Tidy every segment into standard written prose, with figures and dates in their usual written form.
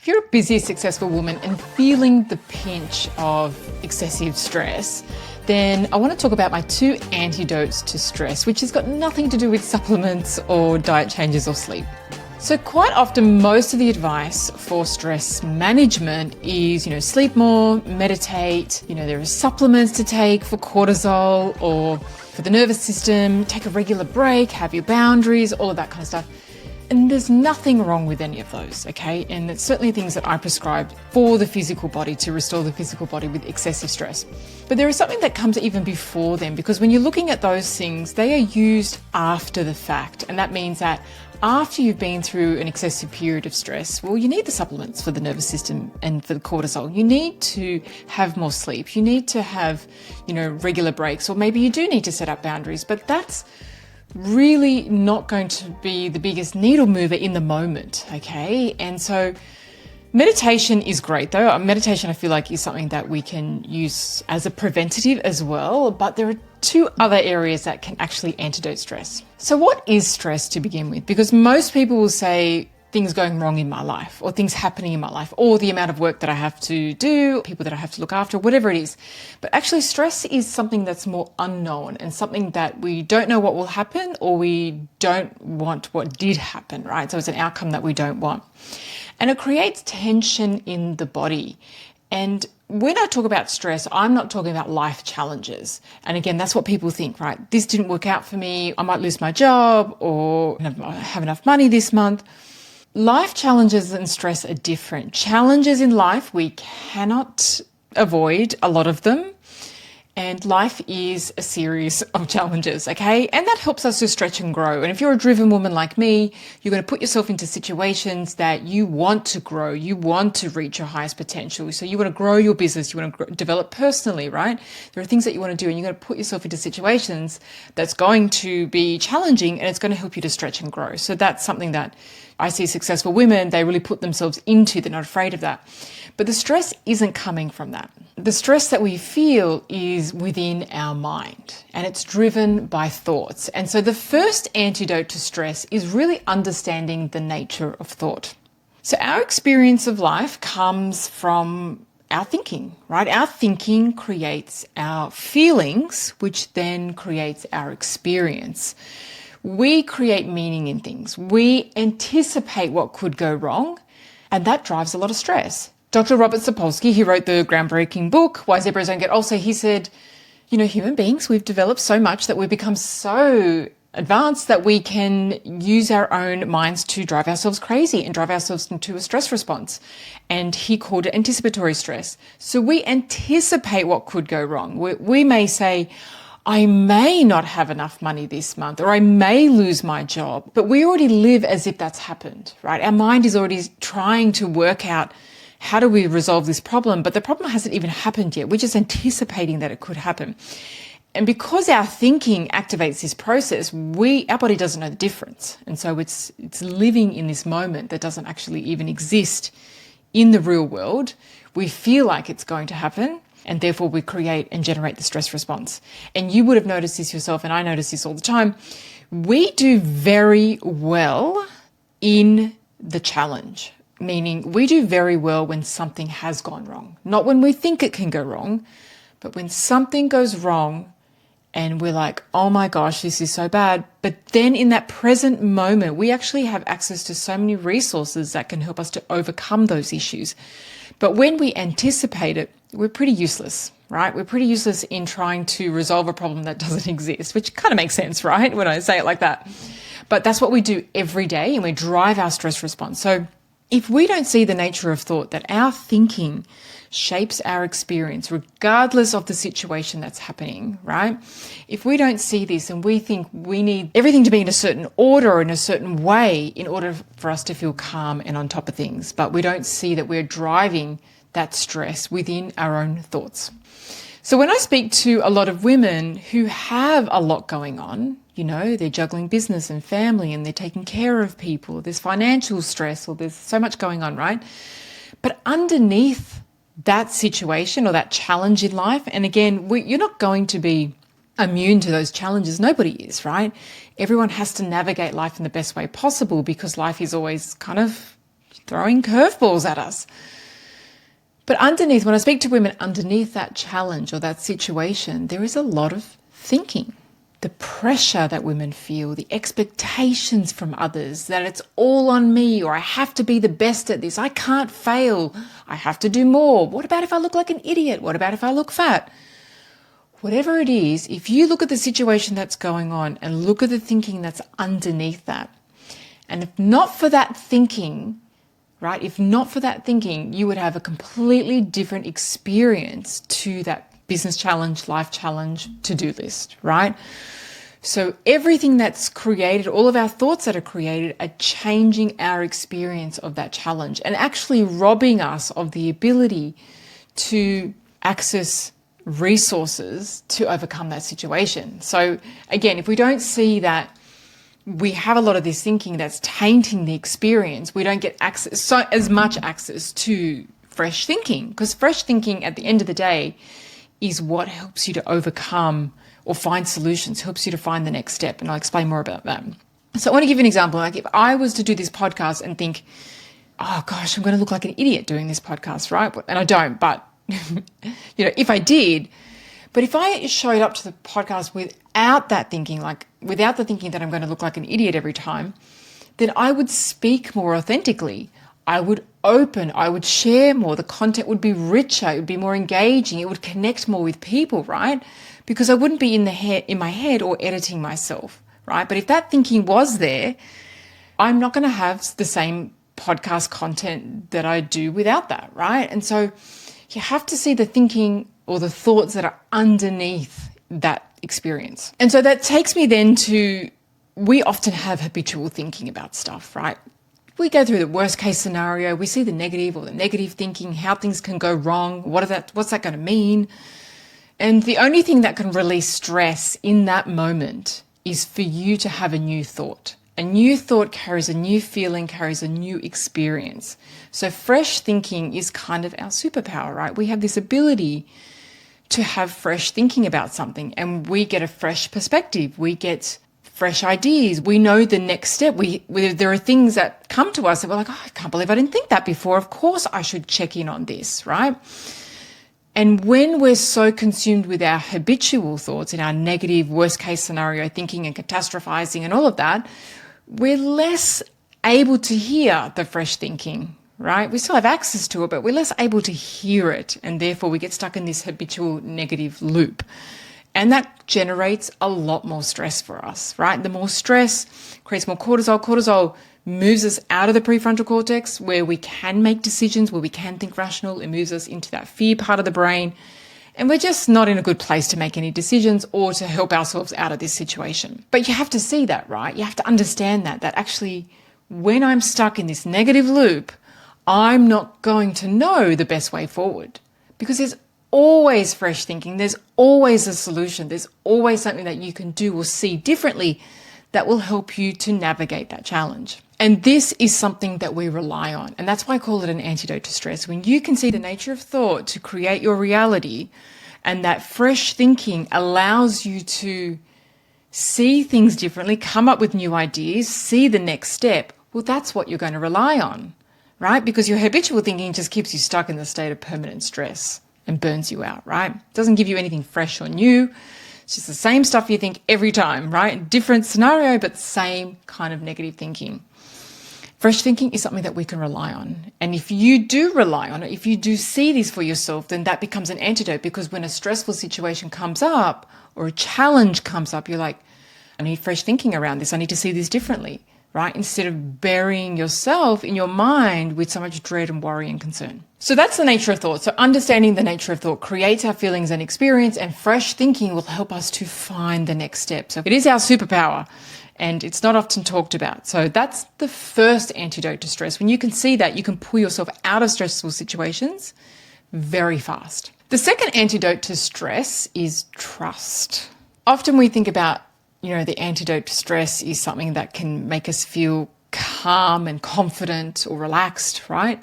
If you're a busy, successful woman and feeling the pinch of excessive stress, then I want to talk about my 2 antidotes to stress, which has got nothing to do with supplements or diet changes or sleep. So quite often, most of the advice for stress management is, sleep more, meditate, there are supplements to take for cortisol or for the nervous system, take a regular break, have your boundaries, all of that kind of stuff. And there's nothing wrong with any of those, okay? And it's certainly things that I prescribe for the physical body to restore the physical body with excessive stress. But there is something that comes even before them, because when you're looking at those things, they are used after the fact. And that means that after you've been through an excessive period of stress, well, you need the supplements for the nervous system and for the cortisol. You need to have more sleep. You need to have, regular breaks, or maybe you do need to set up boundaries. But that's really not going to be the biggest needle mover in the moment, okay? And so meditation is great though. Meditation, I feel like, is something that we can use as a preventative as well, but there are 2 other areas that can actually antidote stress. So what is stress to begin with? Because most people will say things going wrong in my life, or things happening in my life, or the amount of work that I have to do, people that I have to look after, whatever it is. But actually stress is something that's more unknown and something that we don't know what will happen, or we don't want what did happen, right? So it's an outcome that we don't want. And it creates tension in the body. And when I talk about stress, I'm not talking about life challenges. And again, that's what people think, right? This didn't work out for me. I might lose my job, or I don't have enough money this month. Life challenges and stress are different. Challenges in life, we cannot avoid a lot of them. And life is a series of challenges, okay? And that helps us to stretch and grow. And if you're a driven woman like me, you're going to put yourself into situations that you want to grow. You want to reach your highest potential. So you want to grow your business. You want to develop personally, right? There are things that you want to do, and you're going to put yourself into situations that's going to be challenging, and it's going to help you to stretch and grow. So that's something that I see successful women, they really put themselves into. They're not afraid of that. But the stress isn't coming from that. The stress that we feel is within our mind, and it's driven by thoughts. And so the first antidote to stress is really understanding the nature of thought. So our experience of life comes from our thinking, right? Our thinking creates our feelings, which then creates our experience. We create meaning in things. We anticipate what could go wrong, and that drives a lot of stress. Dr. Robert Sapolsky, he wrote the groundbreaking book, Why Zebras Don't Get Ulcer. He said, human beings, we've developed so much that we've become so advanced that we can use our own minds to drive ourselves crazy and drive ourselves into a stress response. And he called it anticipatory stress. So we anticipate what could go wrong. We may say, I may not have enough money this month, or I may lose my job, but we already live as if that's happened, right? Our mind is already trying to work out, how do we resolve this problem? But the problem hasn't even happened yet. We're just anticipating that it could happen. And because our thinking activates this process, our body doesn't know the difference. And so it's living in this moment that doesn't actually even exist in the real world. We feel like it's going to happen, and therefore we create and generate the stress response. And you would have noticed this yourself, and I notice this all the time. We do very well in the challenge, meaning we do very well when something has gone wrong. Not when we think it can go wrong, but when something goes wrong and we're like, oh my gosh, this is so bad. But then in that present moment, we actually have access to so many resources that can help us to overcome those issues. But when we anticipate it, we're pretty useless, right? We're pretty useless in trying to resolve a problem that doesn't exist, which kind of makes sense, right? When I say it like that. But that's what we do every day, and we drive our stress response. So if we don't see the nature of thought, that our thinking shapes our experience regardless of the situation that's happening, right? If we don't see this and we think we need everything to be in a certain order or in a certain way in order for us to feel calm and on top of things, but we don't see that we're driving that stress within our own thoughts. So when I speak to a lot of women who have a lot going on, they're juggling business and family, and they're taking care of people, there's financial stress, or there's so much going on, right? But underneath that situation or that challenge in life, and again, you're not going to be immune to those challenges. Nobody is, right? Everyone has to navigate life in the best way possible, because life is always kind of throwing curveballs at us. But underneath, when I speak to women, underneath that challenge or that situation, there is a lot of thinking. The pressure that women feel, the expectations from others, that it's all on me, or I have to be the best at this. I can't fail. I have to do more. What about if I look like an idiot? What about if I look fat? Whatever it is, if you look at the situation that's going on and look at the thinking that's underneath that, and if not for that thinking, right, if not for that thinking, you would have a completely different experience to that business challenge, life challenge, to-do list, right? So everything that's created, all of our thoughts that are created are changing our experience of that challenge and actually robbing us of the ability to access resources to overcome that situation. So again, if we don't see that we have a lot of this thinking that's tainting the experience, we don't get access, so as much access to fresh thinking, because fresh thinking at the end of the day is what helps you to overcome or find solutions, helps you to find the next step. And I'll explain more about that. So I want to give you an example. Like if I was to do this podcast and think, oh gosh, I'm going to look like an idiot doing this podcast, right? And I don't, but if I did, but if I showed up to the podcast without that thinking, like without the thinking that I'm going to look like an idiot every time, then I would speak more authentically. I would open, I would share more, the content would be richer, it would be more engaging, it would connect more with people, right? Because I wouldn't be in my head or editing myself, right? But if that thinking was there, I'm not going to have the same podcast content that I do without that, right? And so you have to see the thinking or the thoughts that are underneath that experience. And so that takes me then to, we often have habitual thinking about stuff, right? We go through the worst case scenario, we see the negative or the negative thinking, how things can go wrong, what's that going to mean? And the only thing that can release stress in that moment is for you to have a new thought. A new thought carries a new feeling, carries a new experience. So fresh thinking is kind of our superpower, right? We have this ability to have fresh thinking about something and we get a fresh perspective. We get fresh ideas. We know the next step. There are things that come to us that we're like, oh, I can't believe I didn't think that before. Of course I should check in on this, right? And when we're so consumed with our habitual thoughts and our negative worst case scenario thinking and catastrophizing and all of that, we're less able to hear the fresh thinking, right? We still have access to it, but we're less able to hear it. And therefore we get stuck in this habitual negative loop. And that generates a lot more stress for us, right? The more stress creates more cortisol. Cortisol moves us out of the prefrontal cortex where we can make decisions, where we can think rational. It moves us into that fear part of the brain. And we're just not in a good place to make any decisions or to help ourselves out of this situation. But you have to see that, right? You have to understand that actually when I'm stuck in this negative loop, I'm not going to know the best way forward because there's always fresh thinking. There's always a solution. There's always something that you can do or see differently that will help you to navigate that challenge. And this is something that we rely on. And that's why I call it an antidote to stress. When you can see the nature of thought to create your reality, and that fresh thinking allows you to see things differently, come up with new ideas, see the next step, well, that's what you're going to rely on, right? Because your habitual thinking just keeps you stuck in the state of permanent stress and burns you out, right? It doesn't give you anything fresh or new. It's just the same stuff you think every time, right? Different scenario, but same kind of negative thinking. Fresh thinking is something that we can rely on. And if you do rely on it, if you do see this for yourself, then that becomes an antidote, because when a stressful situation comes up or a challenge comes up, you're like, I need fresh thinking around this. I need to see this differently, right? Instead of burying yourself in your mind with so much dread and worry and concern. So that's the nature of thought. So understanding the nature of thought creates our feelings and experience, and fresh thinking will help us to find the next step. So it is our superpower, and it's not often talked about. So that's the first antidote to stress. When you can see that, you can pull yourself out of stressful situations very fast. The second antidote to stress is trust. Often we think about, the antidote to stress is something that can make us feel calm and confident or relaxed, right?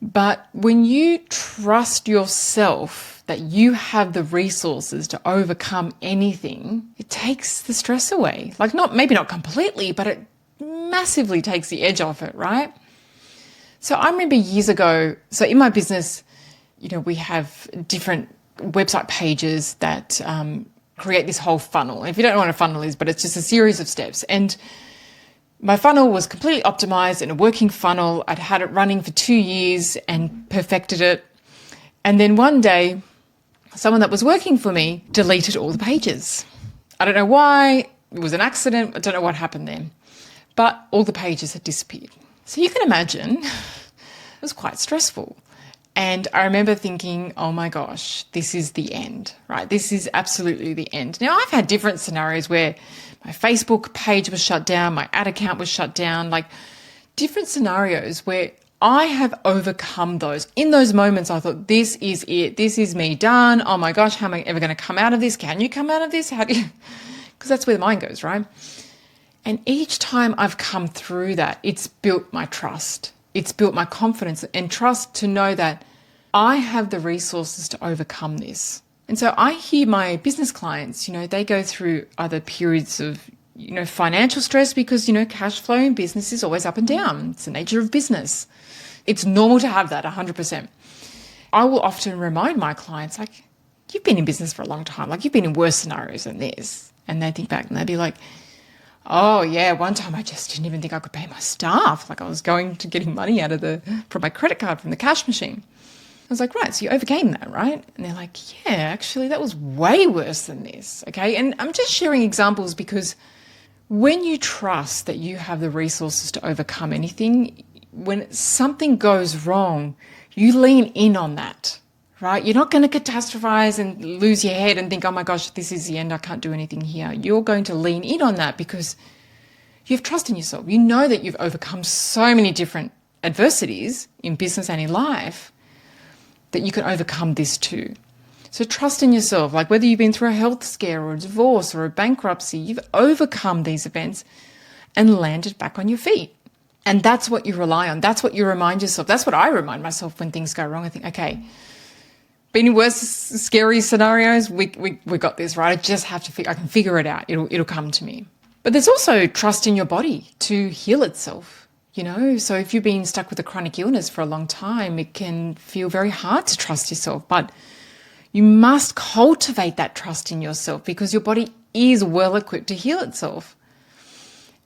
But when you trust yourself that you have the resources to overcome anything, it takes the stress away. Like maybe not completely, but it massively takes the edge off it, right? So I remember years ago, so in my business, we have different website pages that create this whole funnel. And if you don't know what a funnel is, but it's just a series of steps. And my funnel was completely optimized in a working funnel. I'd had it running for 2 years and perfected it. And then one day, someone that was working for me deleted all the pages. I don't know why. It was an accident. I don't know what happened then. But all the pages had disappeared. So you can imagine it was quite stressful. And I remember thinking, oh my gosh, this is the end, right? This is absolutely the end. Now, I've had different scenarios where my Facebook page was shut down, my ad account was shut down, like different scenarios where I have overcome those. In those moments, I thought, this is it. This is me done. Oh my gosh, how am I ever going to come out of this? Can you come out of this? How do you? Because that's where the mind goes, right? And each time I've come through that, it's built my trust. It's built my confidence and trust to know that I have the resources to overcome this. And so I hear my business clients, they go through other periods of, financial stress because, cash flow in business is always up and down. It's the nature of business. It's normal to have that 100%. I will often remind my clients, like, you've been in business for a long time. Like, you've been in worse scenarios than this. And they think back and they'd be like, oh yeah, one time I just didn't even think I could pay my staff. Like I was going to getting money from my credit card from the cash machine. I was like, right, so you overcame that, right? And they're like, yeah, actually that was way worse than this. Okay. And I'm just sharing examples because when you trust that you have the resources to overcome anything, when something goes wrong, you lean in on that, right? You're not going to catastrophize and lose your head and think, oh my gosh, this is the end. I can't do anything here. You're going to lean in on that because you have trust in yourself. You know that you've overcome so many different adversities in business and in life that you can overcome this too. So trust in yourself, like whether you've been through a health scare or a divorce or a bankruptcy, you've overcome these events and landed back on your feet. And that's what you rely on. That's what you remind yourself. That's what I remind myself when things go wrong. I think, okay, been in worse scary scenarios, we got this, right? I just have to I can figure it out. It'll come to me. But there's also trust in your body to heal itself, So if you've been stuck with a chronic illness for a long time, it can feel very hard to trust yourself. But you must cultivate that trust in yourself because your body is well equipped to heal itself.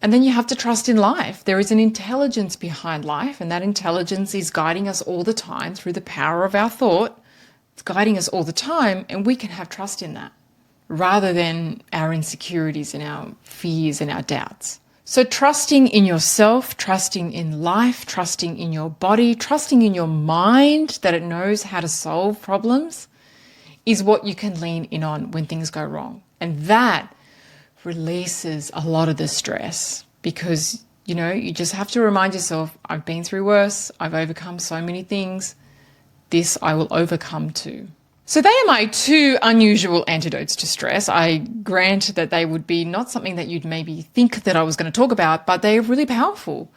And then you have to trust in life. There is an intelligence behind life, and that intelligence is guiding us all the time through the power of our thought. It's guiding us all the time, and we can have trust in that rather than our insecurities and our fears and our doubts. So trusting in yourself, trusting in life, trusting in your body, trusting in your mind that it knows how to solve problems is what you can lean in on when things go wrong. And that releases a lot of the stress because, you just have to remind yourself, I've been through worse. I've overcome so many things. This I will overcome too. So they are my two unusual antidotes to stress. I grant that they would be not something that you'd maybe think that I was going to talk about, but they're really powerful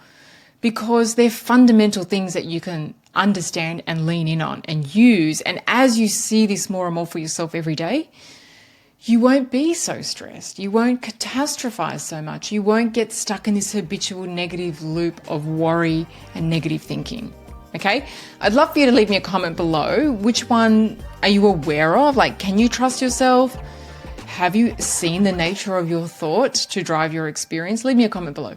because they're fundamental things that you can understand and lean in on and use. And as you see this more and more for yourself every day, you won't be so stressed. You won't catastrophize so much. You won't get stuck in this habitual negative loop of worry and negative thinking. Okay? I'd love for you to leave me a comment below. Which one are you aware of? Like, can you trust yourself? Have you seen the nature of your thought to drive your experience? Leave me a comment below.